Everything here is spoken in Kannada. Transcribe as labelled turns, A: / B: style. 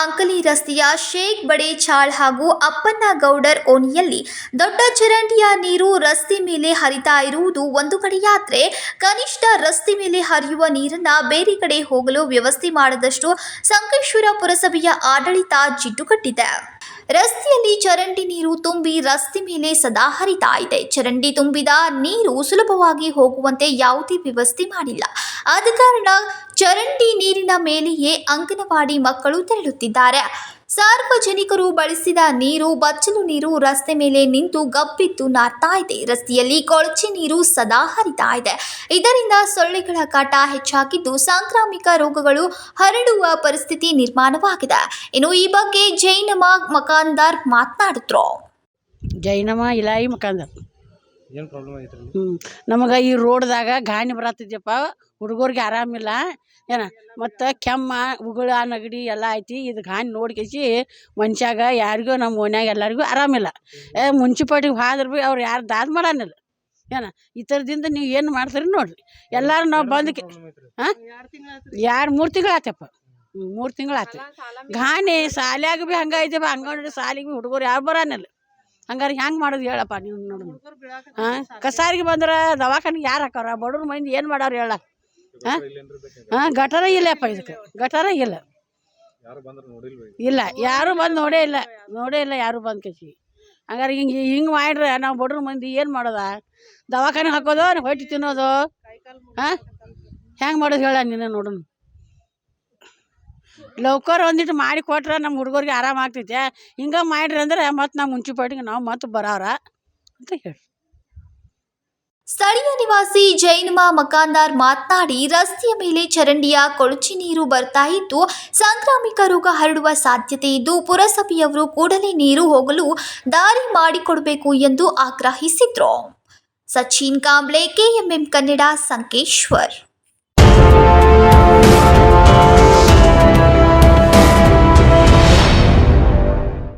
A: ಅಂಕಲಿ ರಸ್ತೆಯ ಶೇಖ್ ಬಡೆ ಚಾಳ್ ಹಾಗೂ ಅಪ್ಪಣ್ಣ ಗೌಡರ್ ಓಣಿಯಲ್ಲಿ ದೊಡ್ಡ ಚರಂಡಿಯ ನೀರು ರಸ್ತೆ ಮೇಲೆ ಹರಿತಾ ಇರುವುದು ಒಂದು ಕಡೆಯಾದರೆ, ಕನಿಷ್ಠ ರಸ್ತೆ ಮೇಲೆ ಹರಿಯುವ ನೀರನ್ನ ಬೇರೆ ಕಡೆ ಹೋಗಲು ವ್ಯವಸ್ಥೆ ಮಾಡದಷ್ಟು ಸಂಕೇಶ್ವರ ಪುರಸಭೆಯ ಆಡಳಿತ ಜಿಡ್ಡುಗಟ್ಟಿದೆ. ರಸ್ತೆಯಲ್ಲಿ ಚರಂಡಿ ನೀರು ತುಂಬಿ ರಸ್ತೆ ಮೇಲೆ ಸದಾ ಹರಿತಾ ಇದೆ. ಚರಂಡಿ ತುಂಬಿದ ನೀರು ಸುಲಭವಾಗಿ ಹೋಗುವಂತೆ ಯಾವುದೇ ವ್ಯವಸ್ಥೆ ಮಾಡಿಲ್ಲ. ಆದ ಕಾರಣ ಚರಂಡಿ ನೀರಿನ ಮೇಲೆಯೇ ಅಂಗನವಾಡಿ ಮಕ್ಕಳು ತೆರಳುತ್ತಿದ್ದಾರೆ. ಸಾರ್ವಜನಿಕರು ಬಳಸಿದ ನೀರು, ಬಚ್ಚಲು ನೀರು ರಸ್ತೆ ಮೇಲೆ ನಿಂತು ಗಬ್ಬಿದ್ದು ನಾರ್ತಾ ಇದೆ. ರಸ್ತೆಯಲ್ಲಿ ಕೊಳಚೆ ನೀರು ಸದಾ ಹರಿತಾ ಇದೆ. ಇದರಿಂದ ಸೊಳ್ಳೆಗಳ ಕಾಟ ಹೆಚ್ಚಾಗಿದ್ದು ಸಾಂಕ್ರಾಮಿಕ ರೋಗಗಳು ಹರಡುವ ಪರಿಸ್ಥಿತಿ ನಿರ್ಮಾಣವಾಗಿದೆ. ಇನ್ನು ಈ ಬಗ್ಗೆ ಜೈನಮ ಮಕಾಂದಾರ್ ಮಾತನಾಡಿದ್ರು.
B: ಜೈನಮ ಇಲಾಯಿ ಮಕಾಂದಾರ್,
C: ಏನು ಪ್ರಾಬ್ಲಮ್ ಐತ್ರಿ?
B: ನಮಗೆ ಈ ರೋಡ್ದಾಗ ಗಾಣಿ ಬರತ್ತಿದ್ಯಪ್ಪ, ಹುಡುಗರಿಗೆ ಆರಾಮಿಲ್ಲ ಏನ, ಮತ್ತು ಕೆಮ್ಮ ಉಗುಳ ನೆಗಡಿ ಎಲ್ಲ ಐತಿ. ಇದು ಗಾಣಿ ನೋಡ್ಕೇಸಿ ಮನುಷ್ಯಾಗ ಯಾರಿಗೂ ನಮ್ಮ ಓಣ್ಯಾಗ ಎಲ್ಲರಿಗೂ ಆರಾಮಿಲ್ಲ. ಮುನ್ಸಿಪಾಲ್ಟಿಗೆ ಹೋದ್ರೆ ಭೀ ಅವ್ರು ಯಾರು ದಾದ ಮಾಡಾನಿಲ್ಲ ಏನ. ಈ ಥರದಿಂದ ನೀವು ಏನು ಮಾಡ್ತೀರಿ ನೋಡ್ರಿ. ಎಲ್ಲರೂ ನಾವು ಬಂದು ಹಾಂ 2-3 ತಿಂಗಳು ಆತಪ್ಪ, 3 ತಿಂಗಳು ಆತು. ಗಾಣಿ ಶಾಲ್ಯಾಗ ಭೀ ಹಂಗೆ ಐತೆಪ್ಪ, ಅಂಗನವಾಡಿ ಶಾಲೆಗೆ ಭೀ ಹುಡುಗರು ಯಾರು ಬರಾನಿಲ್ಲ. ಹಂಗಾರೆ ಹೆಂಗೆ ಮಾಡೋದು ಹೇಳಪ್ಪ ನೀವು ನೋಡೋಣ. ಹಾಂ, ಕಸಾರಿಗೆ ಬಂದ್ರೆ ದವಾಖಾನಿಗೆ ಯಾರು ಹಾಕವ್ರ? ಬಡವ್ರ ಮಂದಿ ಏನು ಮಾಡವ್ರು ಹೇಳ? ಹಾಂ, ಗಟಾರ ಇಲ್ಲಪ್ಪ, ಇದಕ್ಕೆ ಗಟಾರ ಇಲ್ಲ. ಇಲ್ಲ, ಯಾರು ಬಂದು ನೋಡೇ ಇಲ್ಲ ಯಾರು ಬಂದು ಕಸಿ. ಹಂಗಾರೆ ಹಿಂಗೆ ಮಾಡ್ರೆ ನಾವು ಬಡ್ರ ಮಂದಿ ಏನು ಮಾಡೋದ? ದವಾಖಾನೆ ಹಾಕೋದು, ಹೊಟ್ಟೆ ತಿನ್ನೋದು. ಹಾಂ, ಹೆಂಗೆ ಮಾಡೋದು ಹೇಳ ನೀನು ನೋಡೋಣ. ಲೌಕರ್ ಒಂದಿಟ್ಟು ಮಾಡಿ ಕೊಟ್ರೆ ನಮ್ಮ ಹುಡುಗರಿಗೆ ಆರಾಮ ಆಗ್ತೈತೆ. ಹಿಂಗೆ ಮಾಡ್ರಿ ಅಂದ್ರೆ ಮತ್ತು ನಾವು ಮುನ್ಸಿಪಾಲ್ಟಿಗೆ ನಾವು ಮತ್ತೆ ಬರೋರ ಅಂತ ಹೇಳಿ.
A: ಸ್ಥಳೀಯ ನಿವಾಸಿ ಜೈನಮ ಮಕಾಂದಾರ್ ಮಾತನಾಡಿ, ರಸ್ತೆಯ ಮೇಲೆ ಚರಂಡಿಯ ಕೊಳಚೆ ನೀರು ಬರ್ತಾ ಇದ್ದು ಸಾಂಕ್ರಾಮಿಕ ರೋಗ ಹರಡುವ ಸಾಧ್ಯತೆ ಇದ್ದು ಪುರಸಭೆಯವರು ಕೂಡಲೇ ನೀರು ಹೋಗಲು ದಾರಿ ಮಾಡಿಕೊಡಬೇಕು ಎಂದು ಆಗ್ರಹಿಸಿದ್ರು. ಸಚಿನ್ ಕಾಂಬ್ಳೆ, KMM ಕನ್ನಡ, ಸಂಕೇಶ್ವರ್.